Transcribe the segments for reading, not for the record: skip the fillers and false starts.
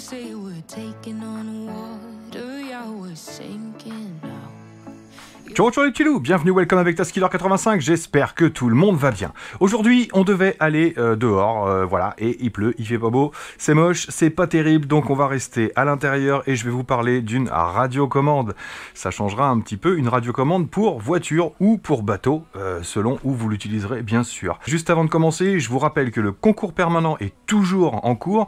say we're taking on water, yeah, we're sinking now. Ciao les petits loups, bienvenue, welcome avec Taskiller85, j'espère que tout le monde va bien. Aujourd'hui, on devait aller dehors, voilà, et il pleut, il fait pas beau, c'est moche, c'est pas terrible, donc on va rester à l'intérieur et je vais vous parler d'une radiocommande. Ça changera un petit peu, une radiocommande pour voiture ou pour bateau, selon où vous l'utiliserez bien sûr. Juste avant de commencer, je vous rappelle que le concours permanent est toujours en cours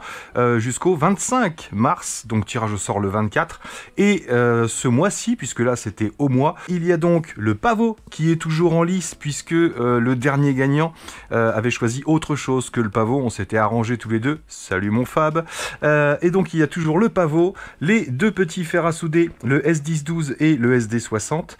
jusqu'au 25 mars, donc tirage au sort le 24, et ce mois-ci, puisque là c'était au mois, il y a donc le pavot qui est toujours en lice puisque le dernier gagnant avait choisi autre chose que le pavot, on s'était arrangé tous les deux, salut mon Fab, et donc il y a toujours le pavot, les deux petits fers à souder, le S1012 et le SD60,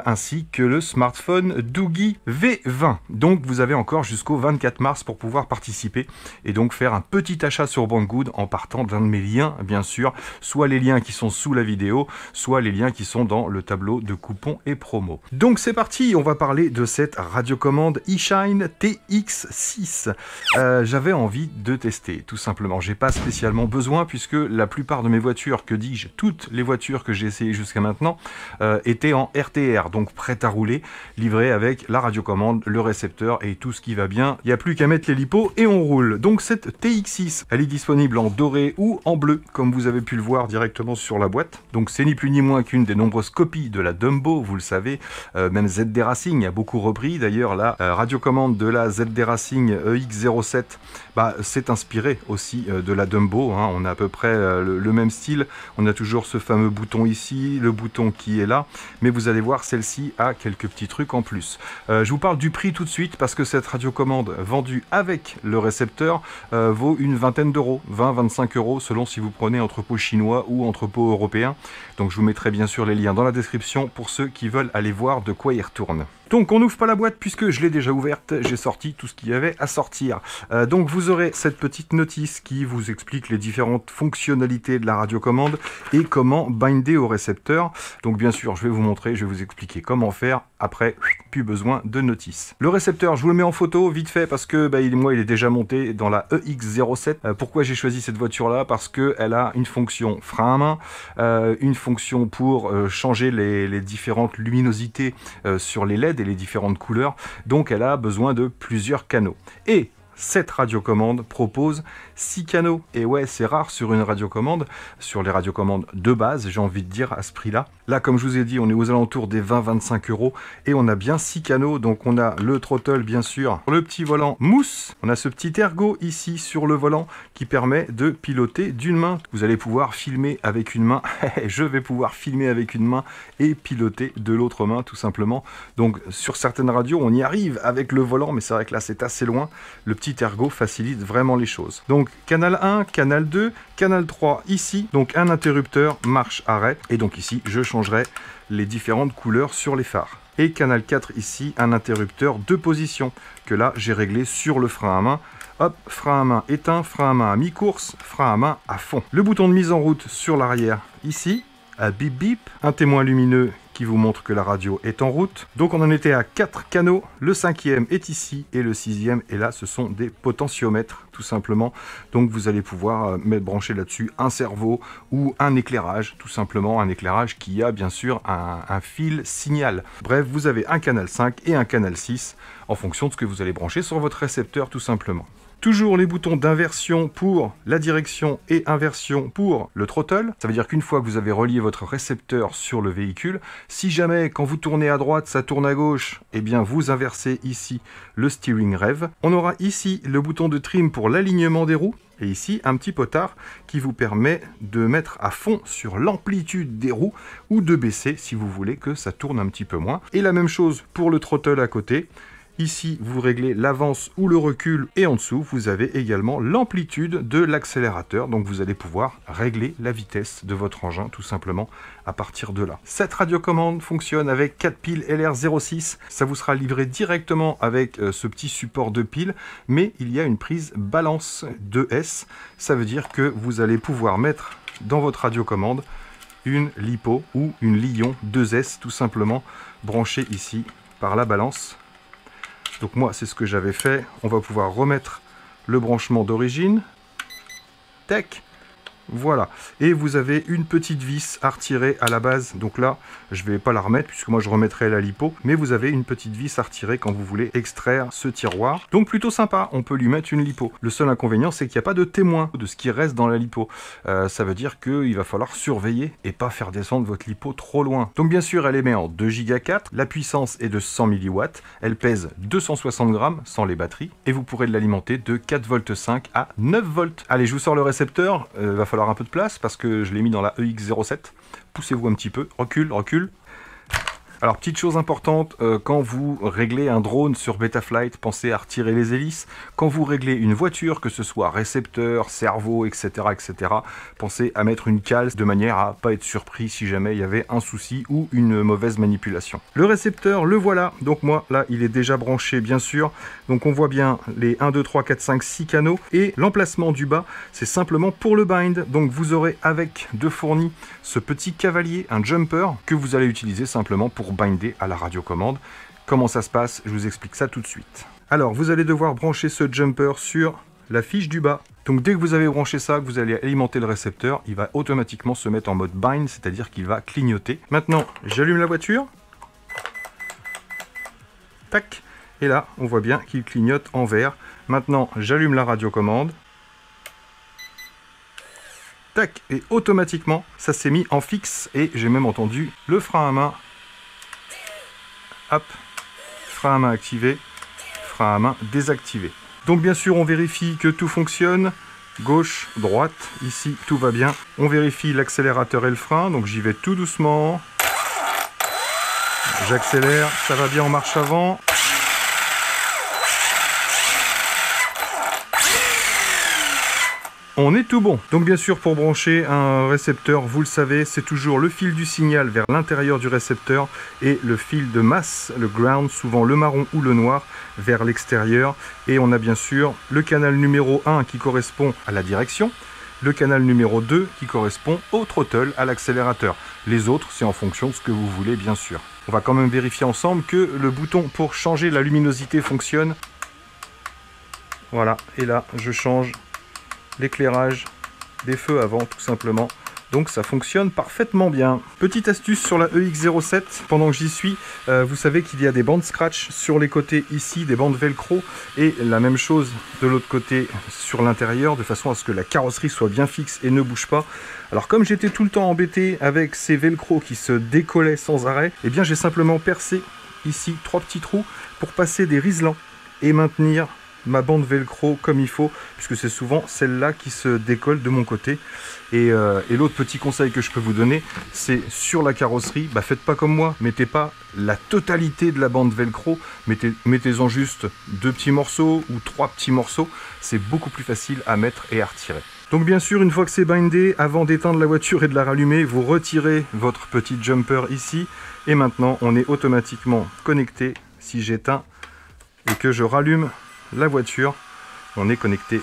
ainsi que le smartphone Doogie V20. Donc vous avez encore jusqu'au 24 mars pour pouvoir participer et donc faire un petit achat sur Banggood en partant d'un de mes liens bien sûr, soit les liens qui sont sous la vidéo, soit les liens qui sont dans le tableau de coupons et promo. Donc c'est parti, on va parler de cette radiocommande eShine TX6. J'avais envie de tester, tout simplement. J'ai pas spécialement besoin puisque la plupart de mes voitures, que dis-je, toutes les voitures que j'ai essayées jusqu'à maintenant, étaient en RTR, donc prêtes à rouler, livrées avec la radiocommande, le récepteur et tout ce qui va bien. Il n'y a plus qu'à mettre les lipos et on roule. Donc cette TX6, elle est disponible en doré ou en bleu, comme vous avez pu le voir directement sur la boîte. Donc c'est ni plus ni moins qu'une des nombreuses copies de la Dumbo, vous le savez, même ZD Racing a beaucoup repris. D'ailleurs, la radiocommande de la ZD Racing EX07 s'est inspirée aussi de la Dumbo. Hein. On a à peu près le même style. On a toujours ce fameux bouton ici, le bouton qui est là. Mais vous allez voir, celle-ci a quelques petits trucs en plus. Je vous parle du prix tout de suite parce que cette radiocommande vendue avec le récepteur vaut une vingtaine d'euros, 20-25 euros selon si vous prenez entrepôt chinois ou entrepôt européen. Donc je vous mettrai bien sûr les liens dans la description pour ceux qui veulent aller voir de quoi il retourne. Donc on n'ouvre pas la boîte puisque je l'ai déjà ouverte, j'ai sorti tout ce qu'il y avait à sortir. Donc vous aurez cette petite notice qui vous explique les différentes fonctionnalités de la radiocommande et comment binder au récepteur. Donc bien sûr je vais vous montrer, je vais vous expliquer comment faire. Après, plus besoin de notice. Le récepteur, je vous le mets en photo vite fait parce que moi il est déjà monté dans la EX07. Pourquoi j'ai choisi cette voiture là? Parce qu'elle a une fonction frein à main, une fonction pour changer les différentes luminosités sur les LED et les différentes couleurs, donc elle a besoin de plusieurs canaux. Et cette radiocommande propose 6 canaux. Et ouais, c'est rare sur une radiocommande, sur les radiocommandes de base, j'ai envie de dire, à ce prix-là. Là, comme je vous ai dit, on est aux alentours des 20-25 euros et on a bien 6 canaux. Donc on a le throttle, bien sûr, le petit volant mousse. On a ce petit ergot ici sur le volant qui permet de piloter d'une main. Vous allez pouvoir filmer avec une main. Je vais pouvoir filmer avec une main et piloter de l'autre main, tout simplement. Donc sur certaines radios, on y arrive avec le volant, mais c'est vrai que là, c'est assez loin. Le petit ergot facilite vraiment les choses. Donc canal 1, canal 2, canal 3 ici, donc un interrupteur marche-arrêt, et donc ici je changerai les différentes couleurs sur les phares. Et canal 4 ici, un interrupteur de position, que là j'ai réglé sur le frein à main. Hop, frein à main éteint, frein à main à mi-course, frein à main à fond. Le bouton de mise en route sur l'arrière ici, à bip bip, un témoin lumineux qui vous montre que la radio est en route. Donc on en était à 4 canaux, le 5e est ici et le 6e est là, ce sont des potentiomètres tout simplement. Donc vous allez pouvoir brancher là-dessus un cerveau ou un éclairage, tout simplement un éclairage qui a bien sûr un fil signal. Bref, vous avez un canal 5 et un canal 6 en fonction de ce que vous allez brancher sur votre récepteur tout simplement. Toujours les boutons d'inversion pour la direction et inversion pour le throttle. Ça veut dire qu'une fois que vous avez relié votre récepteur sur le véhicule, si jamais quand vous tournez à droite, ça tourne à gauche, eh bien vous inversez ici le steering rev. On aura ici le bouton de trim pour l'alignement des roues. Et ici, un petit potard qui vous permet de mettre à fond sur l'amplitude des roues ou de baisser si vous voulez que ça tourne un petit peu moins. Et la même chose pour le throttle à côté. Ici, vous réglez l'avance ou le recul et en dessous, vous avez également l'amplitude de l'accélérateur. Donc, vous allez pouvoir régler la vitesse de votre engin tout simplement à partir de là. Cette radiocommande fonctionne avec 4 piles LR06. Ça vous sera livré directement avec ce petit support de piles, mais il y a une prise balance 2S. Ça veut dire que vous allez pouvoir mettre dans votre radiocommande une LiPo ou une Lion 2S tout simplement branchée ici par la balance. Donc moi, c'est ce que j'avais fait. On va pouvoir remettre le branchement d'origine. Tac. Voilà, et vous avez une petite vis à retirer à la base, donc là je vais pas la remettre puisque moi je remettrai la lipo, mais vous avez une petite vis à retirer quand vous voulez extraire ce tiroir, donc plutôt sympa, on peut lui mettre une lipo. Le seul inconvénient c'est qu'il n'y a pas de témoin de ce qui reste dans la lipo, ça veut dire qu'il va falloir surveiller et pas faire descendre votre lipo trop loin. Donc bien sûr elle émet en 2 Go 4, la puissance est de 100 mW, elle pèse 260 grammes sans les batteries, et vous pourrez l'alimenter de 4,5 V à 9 volts. Allez, je vous sors le récepteur, va falloir un peu de place parce que je l'ai mis dans la EX07. Poussez-vous un petit peu, recule, recule. Alors, petite chose importante, quand vous réglez un drone sur Betaflight, pensez à retirer les hélices. Quand vous réglez une voiture, que ce soit récepteur, cerveau, etc., pensez à mettre une cale de manière à pas être surpris si jamais il y avait un souci ou une mauvaise manipulation. Le récepteur, le voilà. Donc moi, là, il est déjà branché, bien sûr. Donc on voit bien les 1, 2, 3, 4, 5, 6 canaux. Et l'emplacement du bas, c'est simplement pour le bind. Donc vous aurez avec de fourni ce petit cavalier, un jumper, que vous allez utiliser simplement pour binder à la radiocommande. Comment ça se passe? Je vous explique ça tout de suite. Alors, vous allez devoir brancher ce jumper sur la fiche du bas. Donc dès que vous avez branché ça, que vous allez alimenter le récepteur, il va automatiquement se mettre en mode bind, c'est-à-dire qu'il va clignoter. Maintenant, j'allume la voiture. Tac. Et là, on voit bien qu'il clignote en vert. Maintenant, j'allume la radiocommande. Tac. Et automatiquement, ça s'est mis en fixe. Et j'ai même entendu le frein à main. Hop. Frein à main activé. Frein à main désactivé. Donc bien sûr, on vérifie que tout fonctionne. Gauche, droite. Ici, tout va bien. On vérifie l'accélérateur et le frein. Donc j'y vais tout doucement. J'accélère. Ça va bien en marche avant. On est tout bon. Donc bien sûr, pour brancher un récepteur, vous le savez, c'est toujours le fil du signal vers l'intérieur du récepteur et le fil de masse, le ground, souvent le marron ou le noir, vers l'extérieur. Et on a bien sûr le canal numéro 1 qui correspond à la direction, le canal numéro 2 qui correspond au throttle, à l'accélérateur. Les autres, c'est en fonction de ce que vous voulez, bien sûr. On va quand même vérifier ensemble que le bouton pour changer la luminosité fonctionne. Voilà, et là, je change l'éclairage des feux avant, tout simplement. Donc ça fonctionne parfaitement bien. Petite astuce sur la EX07, pendant que j'y suis, vous savez qu'il y a des bandes scratch sur les côtés ici, des bandes velcro, et la même chose de l'autre côté sur l'intérieur, de façon à ce que la carrosserie soit bien fixe et ne bouge pas. Alors comme j'étais tout le temps embêté avec ces velcro qui se décollaient sans arrêt, eh bien j'ai simplement percé ici 3 petits trous pour passer des riselants et maintenir ma bande velcro comme il faut, puisque c'est souvent celle-là qui se décolle de mon côté. Et l'autre petit conseil que je peux vous donner, c'est sur la carrosserie, faites pas comme moi, mettez pas la totalité de la bande velcro, mettez-en juste 2 petits morceaux ou 3 petits morceaux, c'est beaucoup plus facile à mettre et à retirer. Donc bien sûr, une fois que c'est bindé, avant d'éteindre la voiture et de la rallumer, vous retirez votre petit jumper ici, et maintenant on est automatiquement connecté. Si j'éteins et que je rallume la voiture, on est connecté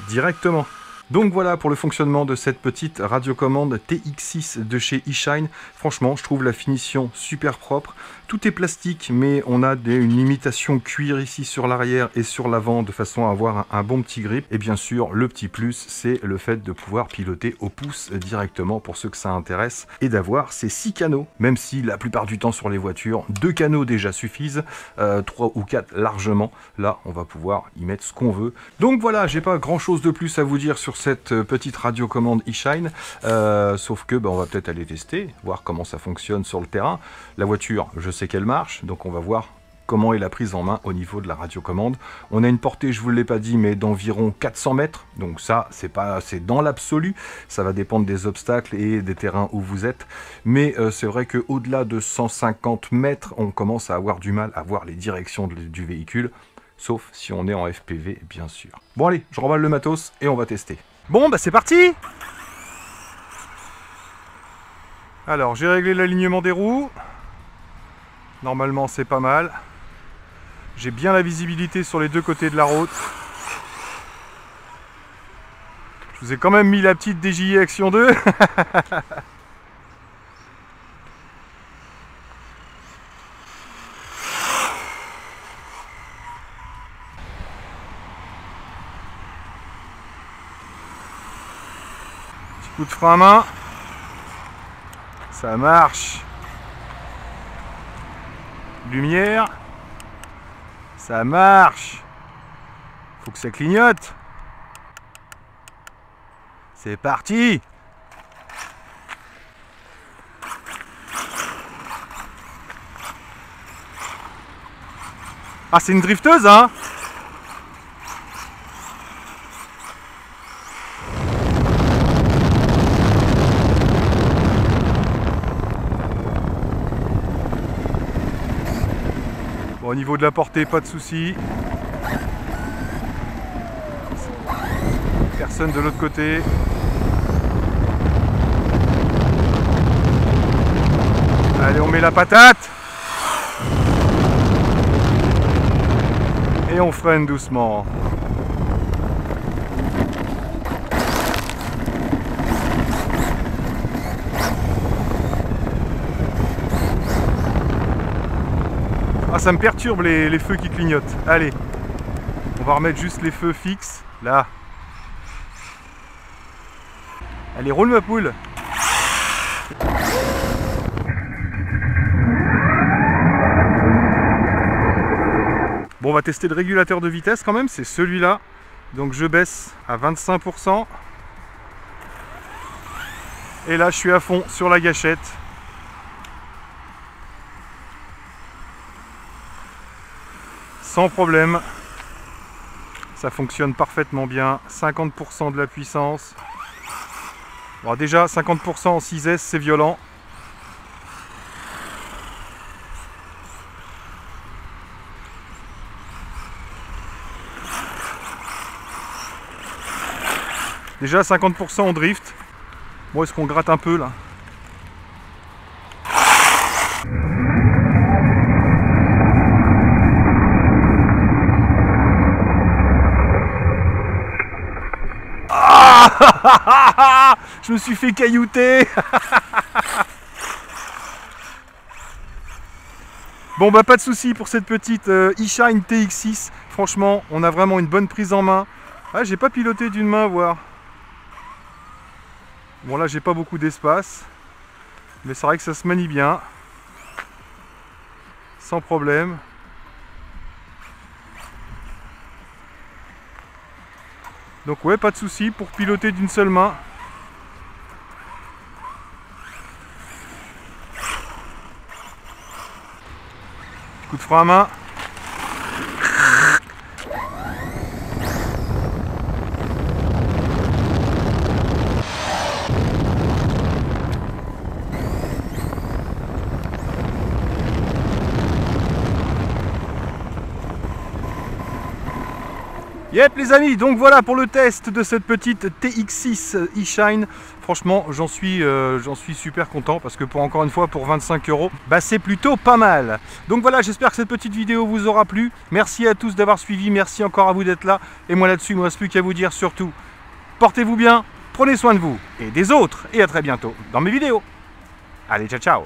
directement. Donc voilà pour le fonctionnement de cette petite radiocommande TX6 de chez eShine. Franchement, je trouve la finition super propre. Tout est plastique, mais on a une imitation cuir ici sur l'arrière et sur l'avant de façon à avoir un bon petit grip. Et bien sûr, le petit plus, c'est le fait de pouvoir piloter au pouce directement pour ceux que ça intéresse et d'avoir ces 6 canaux. Même si la plupart du temps sur les voitures, 2 canaux déjà suffisent, 3 ou 4 largement. Là, on va pouvoir y mettre ce qu'on veut. Donc voilà, j'ai pas grand chose de plus à vous dire sur cette petite radiocommande eShine, sauf que on va peut-être aller tester, voir comment ça fonctionne sur le terrain. La voiture, je sais qu'elle marche, donc on va voir comment est la prise en main au niveau de la radiocommande. On a une portée, je vous l'ai pas dit, mais d'environ 400 mètres, donc ça, c'est dans l'absolu, ça va dépendre des obstacles et des terrains où vous êtes, mais c'est vrai qu'au-delà de 150 mètres, on commence à avoir du mal à voir les directions du véhicule, sauf si on est en FPV, bien sûr. Bon allez, je remballe le matos et on va tester. Bon, c'est parti! Alors, j'ai réglé l'alignement des roues. Normalement, c'est pas mal. J'ai bien la visibilité sur les deux côtés de la route. Je vous ai quand même mis la petite DJI Action 2. Coup de frein à main. Ça marche. Lumière. Ça marche. Faut que ça clignote. C'est parti. Ah, c'est une drifteuse, hein? Bon, au niveau de la portée, pas de souci. Personne de l'autre côté. Allez, on met la patate. Et on freine doucement. Ah, ça me perturbe les feux qui clignotent. Allez, on va remettre juste les feux fixes, là. Allez, roule ma poule. Bon, on va tester le régulateur de vitesse quand même, c'est celui-là. Donc je baisse à 25%. Et là, je suis à fond sur la gâchette. Sans problème. Ça fonctionne parfaitement bien. 50% de la puissance. Bon, déjà, 50% en 6S, c'est violent. Déjà 50% en drift. Bon, est-ce qu'on gratte un peu là? Ah je me suis fait caillouter. Bon bah pas de souci pour cette petite e-Shine TX6. Franchement, on a vraiment une bonne prise en main. Ah, j'ai pas piloté d'une main, voir. Bon là j'ai pas beaucoup d'espace, mais c'est vrai que ça se manie bien, sans problème. Donc ouais, pas de souci pour piloter d'une seule main. Coup de frein à main. Yep les amis, donc voilà pour le test de cette petite TX6 e-Shine. Franchement, j'en suis super content parce que encore une fois, pour 25 €, bah, c'est plutôt pas mal. Donc voilà, j'espère que cette petite vidéo vous aura plu. Merci à tous d'avoir suivi, merci encore à vous d'être là. Et moi là-dessus, il ne me reste plus qu'à vous dire surtout, portez-vous bien, prenez soin de vous et des autres. Et à très bientôt dans mes vidéos. Allez, ciao ciao.